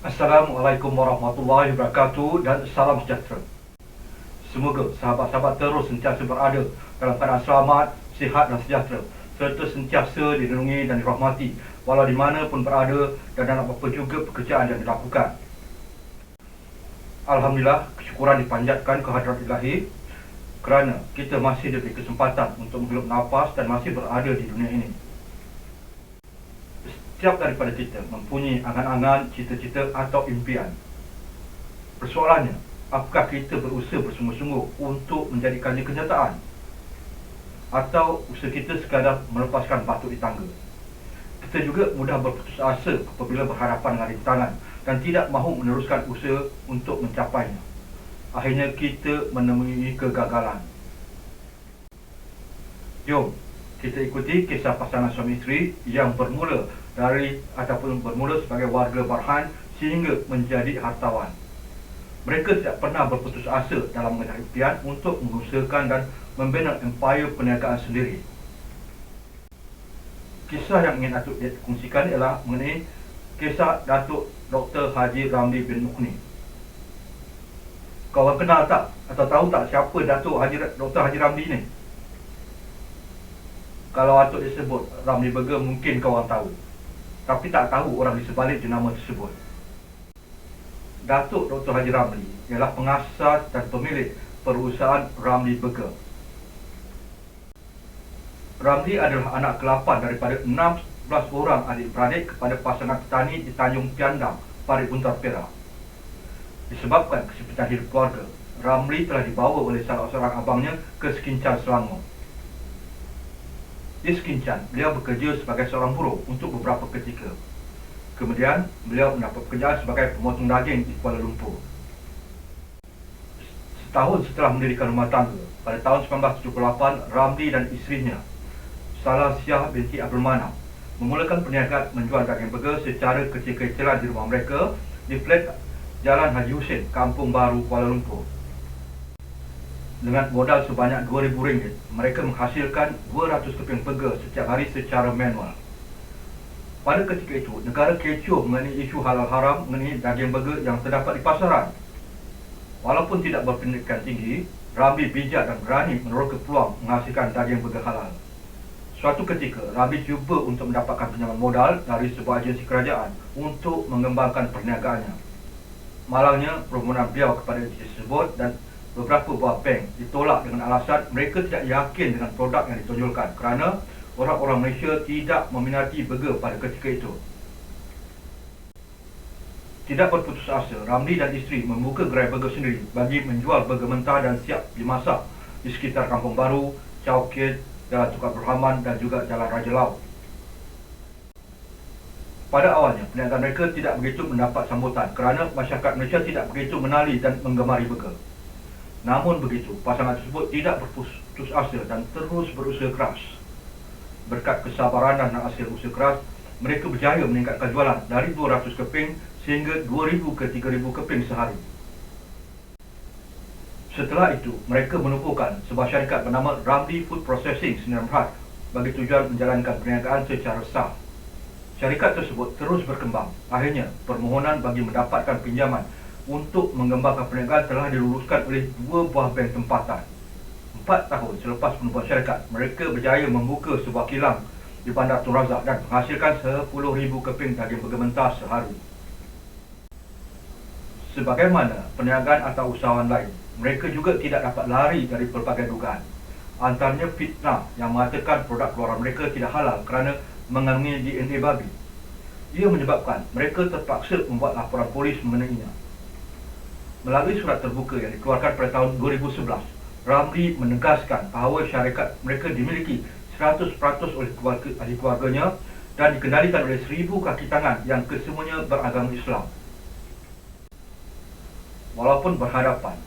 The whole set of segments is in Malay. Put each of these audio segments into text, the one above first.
Assalamualaikum warahmatullahi wabarakatuh dan salam sejahtera. Semoga sahabat-sahabat terus sentiasa berada dalam keadaan selamat, sihat dan sejahtera, serta sentiasa dilindungi dan dirahmati walau di mana pun berada dan dalam apa juga pekerjaan yang dilakukan. Alhamdulillah, kesyukuran dipanjatkan kehadrat Ilahi kerana kita masih diberi kesempatan untuk menghirup nafas dan masih berada di dunia ini. Setiap daripada kita mempunyai angan-angan, cita-cita atau impian. Persoalannya, apakah kita berusaha bersungguh-sungguh untuk menjadikannya kenyataan? Atau usaha kita sekadar melepaskan batu di tangga? Kita juga mudah berputus asa apabila berhadapan dengan rintangan dan tidak mahu meneruskan usaha untuk mencapainya. Akhirnya kita menemui kegagalan. Jom kita ikuti kisah pasangan suami isteri yang bermula sebagai warga Barhan sehingga menjadi hartawan. Mereka tidak pernah berputus asa dalam mengejar impian untuk mengusahakan dan membina empayar perniagaan sendiri. Kisah yang ingin Datuk kongsikan ialah mengenai kisah Datuk Dr. Haji Ramli bin Mukhni. Kau kenal tak atau tahu tak siapa Dr. Haji Ramli ni? Kalau Datuk disebut Ramli Burger, mungkin kau orang tahu, tapi tak tahu orang di sebalik jenama tersebut. Datuk Dr. Haji Ramli ialah pengasas dan pemilik perusahaan Ramli Burger. Ramli adalah anak ke-8 daripada 16 orang adik-beradik kepada pasangan petani di Tanjung Piandang, Parit Buntar, Perak. Disebabkan kesempitan hidup keluarga, Ramli telah dibawa oleh salah seorang abangnya ke Sekincan, Selangor. Di Sekincan, beliau bekerja sebagai seorang buruh untuk beberapa ketika. Kemudian, beliau mendapat pekerjaan sebagai pemotong daging di Kuala Lumpur. Setahun setelah mendirikan rumah tangga, pada tahun 1978, Ramli dan isterinya, Salasiah binti Abdul Manaf, memulakan perniagaan menjual daging burger secara kecil-kecilan di rumah mereka di flat Jalan Haji Hussein, Kampung Baru, Kuala Lumpur. Dengan modal sebanyak RM2,000, mereka menghasilkan 200 keping burger setiap hari secara manual. Pada ketika itu, negara kecoh mengenai isu halal haram mengenai daging burger yang terdapat di pasaran. Walaupun tidak berpendidikan tinggi, Ramli bijak dan berani meneroka peluang menghasilkan daging burger halal. Suatu ketika, Ramli cuba untuk mendapatkan pinjaman modal dari sebuah agensi kerajaan untuk mengembangkan perniagaannya. Malangnya, permohonan beliau kepada agensi tersebut dan beberapa buah bank ditolak dengan alasan mereka tidak yakin dengan produk yang ditonjolkan kerana orang-orang Malaysia tidak meminati burger pada ketika itu. Tidak berputus asa, Ramli dan isteri membuka gerai burger sendiri bagi menjual burger mentah dan siap dimasak di sekitar Kampung Baru, Chowkit, Jalan Tukar Berhaman dan juga Jalan Raja Laut. Pada awalnya, perniagaan mereka tidak begitu mendapat sambutan kerana masyarakat Malaysia tidak begitu mengenali dan menggemari burger. Namun begitu, pasangan tersebut tidak berputus asa dan terus berusaha keras. Berkat kesabaran dan hasil usaha keras, mereka berjaya meningkatkan jualan dari 200 keping sehingga 2,000 ke 3,000 keping sehari. Setelah itu, mereka menubuhkan sebuah syarikat bernama Ramli Food Processing Sdn Bhd bagi tujuan menjalankan perniagaan secara sah. Syarikat tersebut terus berkembang. Akhirnya, permohonan bagi mendapatkan pinjaman untuk mengembangkan perniagaan telah diluluskan oleh 2 buah bank tempatan. 4 tahun selepas penubuhan syarikat, mereka berjaya membuka sebuah kilang di Bandar Tun Razak dan menghasilkan 10,000 keping daging burger mentah sehari. Sebagaimana perniagaan atau usahawan lain, mereka juga tidak dapat lari dari pelbagai dugaan. Antaranya fitnah yang mengatakan produk keluaran mereka tidak halal kerana mengandungi DNA babi. Ia menyebabkan mereka terpaksa membuat laporan polis mengenainya. Melalui surat terbuka yang dikeluarkan pada tahun 2011, Ramli menegaskan bahawa syarikat mereka dimiliki 100% oleh ahli keluarganya dan dikendalikan oleh 1,000 kaki tangan yang kesemuanya beragama Islam. Walaupun berhadapan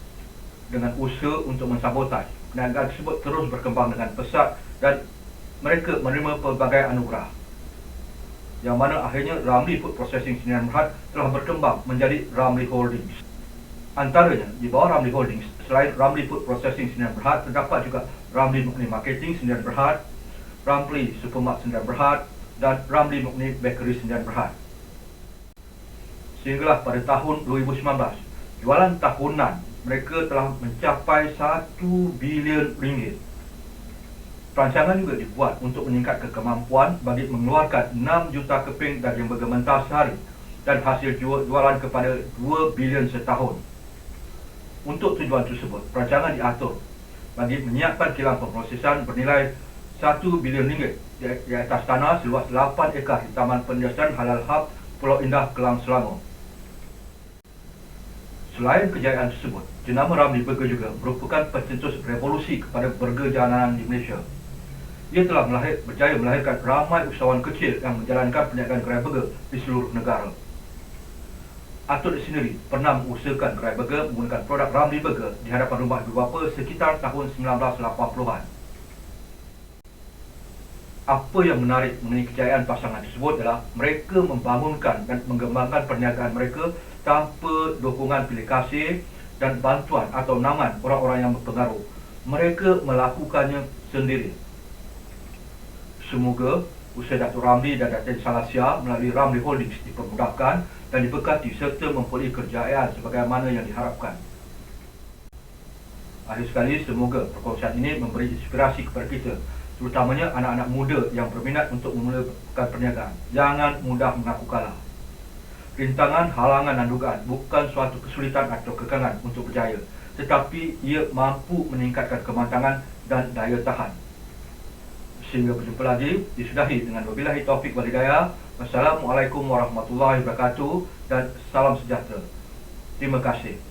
dengan usaha untuk mensabotaj, perniagaan tersebut terus berkembang dengan pesat dan mereka menerima pelbagai anugerah. Yang mana akhirnya Ramli Food Processing Sdn Bhd telah berkembang menjadi Ramli Holdings. Antaranya, di bawah Ramli Holdings, selain Ramli Food Processing Sdn Bhd, terdapat juga Ramli Mukhni Marketing Sdn Bhd, Ramli Supermart Sdn Bhd dan Ramli Mukhni Bakery Sdn Bhd. Sehinggalah pada tahun 2019, jualan tahunan mereka telah mencapai 1 bilion ringgit. Perancangan juga dibuat untuk meningkatkan kemampuan bagi mengeluarkan 6 juta keping daging burger mentah sehari dan hasil jualan kepada 2 bilion setahun. Untuk tujuan tersebut, perancangan diatur bagi menyiapkan kilang pemrosesan bernilai 1 bilion ringgit di atas tanah seluas 8 ekar di Taman Pendidikan Halal Hub Pulau Indah, Kelang, Selangor. Selain kejayaan tersebut, jenama Ramly Burger juga merupakan pencetus revolusi kepada burger jalanan di Malaysia. Ia telah berjaya melahirkan ramai usahawan kecil yang menjalankan perniagaan gerai burger di seluruh negara. Atuk sendiri pernah mengusahakan gerai burger menggunakan produk Ramly Burger di hadapan rumah ibu bapa sekitar tahun 1980-an. Apa yang menarik mengenai kejayaan pasangan tersebut adalah mereka membangunkan dan mengembangkan perniagaan mereka tanpa dukungan pilih kasih dan bantuan atau naungan orang-orang yang berpengaruh. Mereka melakukannya sendiri. Semoga usaha Datuk Ramly dan Datin Salasia melalui Ramly Holdings dipermudahkan dan diberkati serta memperoleh kejayaan sebagaimana yang diharapkan. Akhir sekali, semoga perkongsian ini memberi inspirasi kepada kita, terutamanya anak-anak muda yang berminat untuk memulakan perniagaan. Jangan mudah mengaku kalah. Rintangan, halangan dan dugaan bukan suatu kesulitan atau kekangan untuk berjaya, tetapi ia mampu meningkatkan kematangan dan daya tahan. Sehingga berjumpa lagi, disudahi dengan wabillahi taufik wal hidayah. Wassalamualaikum warahmatullahi wabarakatuh dan salam sejahtera. Terima kasih.